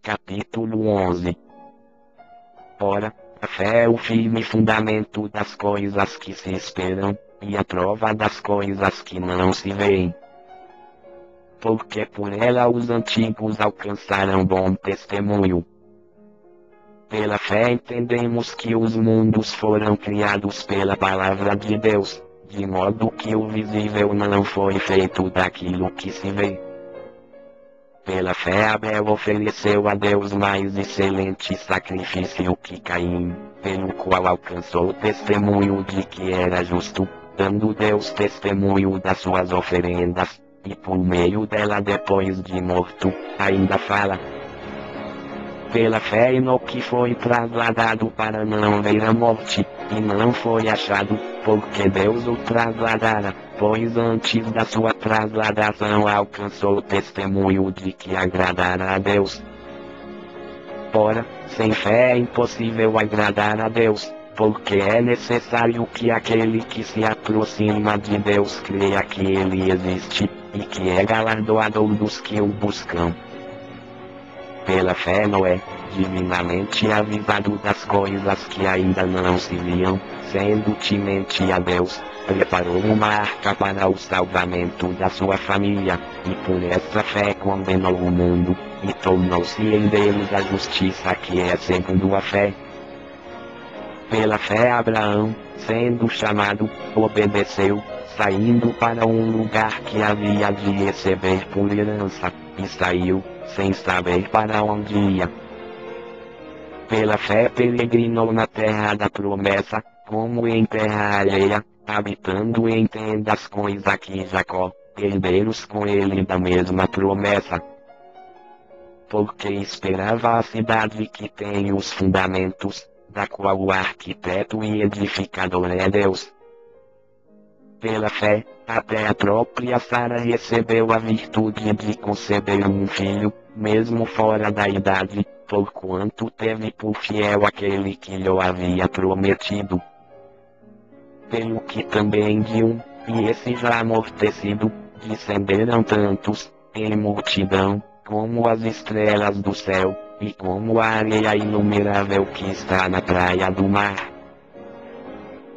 Capítulo 11. Ora, a fé é o firme fundamento das coisas que se esperam, e a prova das coisas que não se veem. Porque por ela os antigos alcançaram bom testemunho. Pela fé entendemos que os mundos foram criados pela palavra de Deus, de modo que o visível não foi feito daquilo que se vê. Pela fé Abel ofereceu a Deus mais excelente sacrifício que Caim, pelo qual alcançou o testemunho de que era justo, dando Deus testemunho das suas oferendas, e por meio dela depois de morto, ainda fala. Pela fé Enoque foi trasladado para não ver a morte, e não foi achado, porque Deus o trasladara, pois antes da sua trasladação alcançou o testemunho de que agradara a Deus. Ora, sem fé é impossível agradar a Deus, porque é necessário que aquele que se aproxima de Deus creia que ele existe, e que é galardoador dos que o buscam. Pela fé Noé, divinamente avisado das coisas que ainda não se viam, sendo temente a Deus, preparou uma arca para o salvamento da sua família, e por essa fé condenou o mundo, e tornou-se herdeiro da justiça que é segundo a fé. Pela fé Abraão, sendo chamado, obedeceu, saindo para um lugar que havia de receber por herança, e saiu, sem saber para onde ia. Pela fé peregrinou na terra da promessa, como em terra alheia, habitando em tendas com Isaque e Jacó, herdeiros com ele da mesma promessa. Porque esperava a cidade que tem os fundamentos, da qual o arquiteto e edificador é Deus. Pela fé, até a própria Sara recebeu a virtude de conceber um filho, mesmo fora da idade, porquanto teve por fiel aquele que lhe havia prometido. Pelo que também de um, e esse já amortecido, descenderam tantos, em multidão, como as estrelas do céu, e como a areia inumerável que está na praia do mar.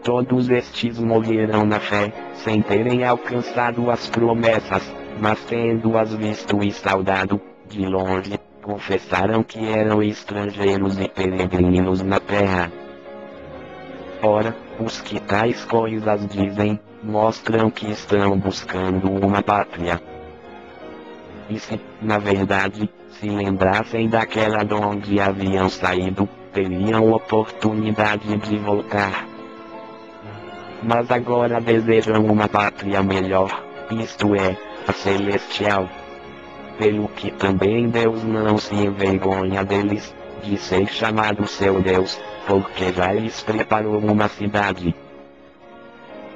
Todos estes morreram na fé, sem terem alcançado as promessas, mas tendo-as visto e saudado, de longe, confessaram que eram estrangeiros e peregrinos na terra. Ora, os que tais coisas dizem, mostram que estão buscando uma pátria. E se, na verdade, se lembrassem daquela de onde haviam saído, teriam oportunidade de voltar. Mas agora desejam uma pátria melhor, isto é, a celestial. Pelo que também Deus não se envergonha deles, de ser chamado seu Deus, porque já lhes preparou uma cidade.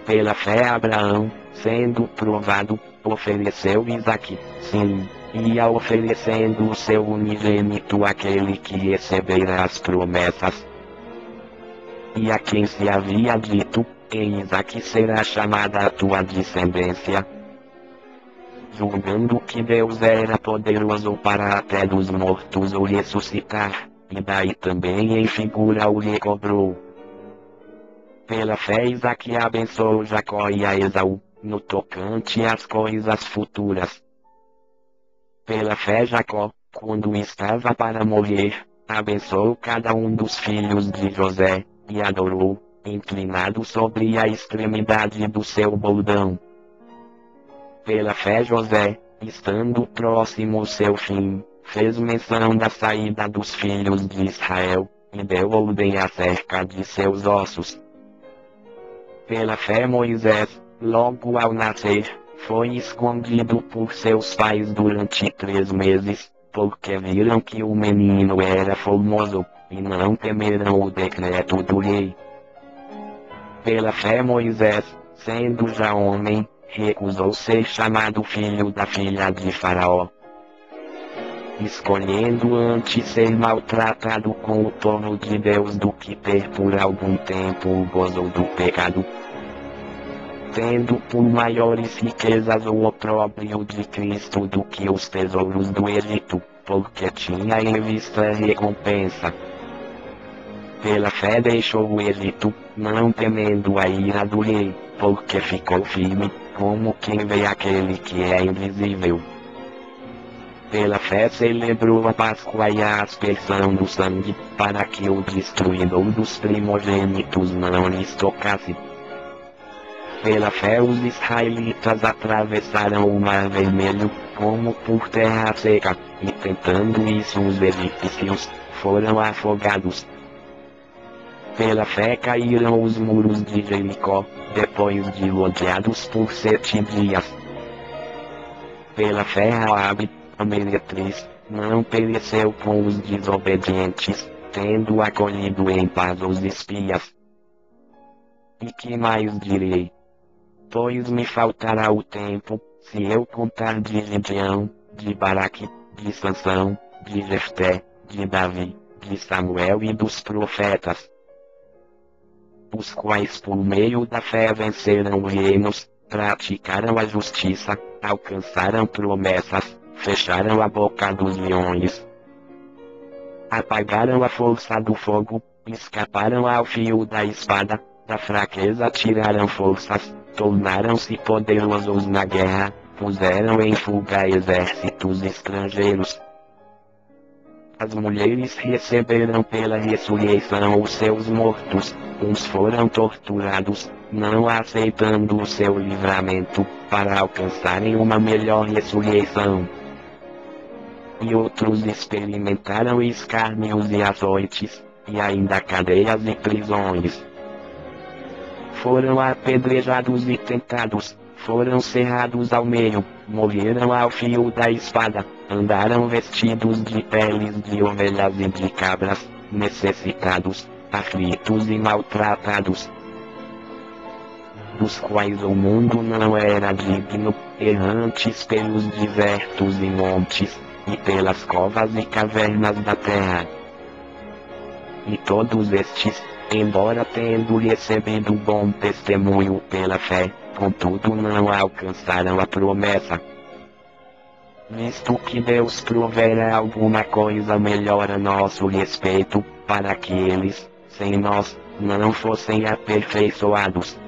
Pela fé Abraão, sendo provado, ofereceu Isaque, sim, ia oferecendo o seu unigênito àquele que recebera as promessas. E a quem se havia dito, em Isaque será chamada a tua descendência. Julgando que Deus era poderoso para até dos mortos o ressuscitar, e daí também em figura o recobrou. Pela fé Isaque abençoou Jacó e a Esaú, no tocante às coisas futuras. Pela fé Jacó, quando estava para morrer, abençoou cada um dos filhos de José, e adorou, inclinado sobre a extremidade do seu bordão. Pela fé José, estando próximo o seu fim, fez menção da saída dos filhos de Israel, e deu ordem acerca de seus ossos. Pela fé Moisés, logo ao nascer, foi escondido por seus pais durante 3 meses, porque viram que o menino era formoso, e não temeram o decreto do rei. Pela fé Moisés, sendo já homem, recusou ser chamado filho da filha de Faraó, escolhendo antes ser maltratado com o povo de Deus do que ter por algum tempo o gozo do pecado, tendo por maiores riquezas o opróbrio de Cristo do que os tesouros do Egito, porque tinha em vista a recompensa. Pela fé deixou o Egito, não temendo a ira do rei, porque ficou firme, como quem vê aquele que é invisível. Pela fé celebrou a Páscoa e a aspersão do sangue, para que o destruidor dos primogênitos não lhes tocasse. Pela fé os israelitas atravessaram o Mar Vermelho, como por terra seca, e tentando isso os egípcios, foram afogados. Pela fé caíram os muros de Jericó, depois de rodeados por 7 dias. Pela fé Raabe, a meretriz, não pereceu com os desobedientes, tendo acolhido em paz os espias. E que mais direi? Pois me faltará o tempo, se eu contar de Gideão, de Baraque, de Sansão, de Jefté, de Davi, de Samuel e dos profetas, os quais por meio da fé venceram reinos, praticaram a justiça, alcançaram promessas, fecharam a boca dos leões, apagaram a força do fogo, escaparam ao fio da espada, da fraqueza tiraram forças, tornaram-se poderosos na guerra, puseram em fuga exércitos estrangeiros. As mulheres receberam pela ressurreição os seus mortos, uns foram torturados, não aceitando o seu livramento, para alcançarem uma melhor ressurreição. E outros experimentaram escárnios e açoites, e ainda cadeias e prisões. Foram apedrejados e tentados, foram cerrados ao meio, morreram ao fio da espada, andaram vestidos de peles de ovelhas e de cabras, necessitados, aflitos e maltratados, dos quais o mundo não era digno, errantes pelos desertos e montes, e pelas covas e cavernas da terra. E todos estes, embora tendo recebido bom testemunho pela fé, contudo não alcançaram a promessa. Visto que Deus provera alguma coisa melhor a nosso respeito, para que eles, sem nós, não fossem aperfeiçoados.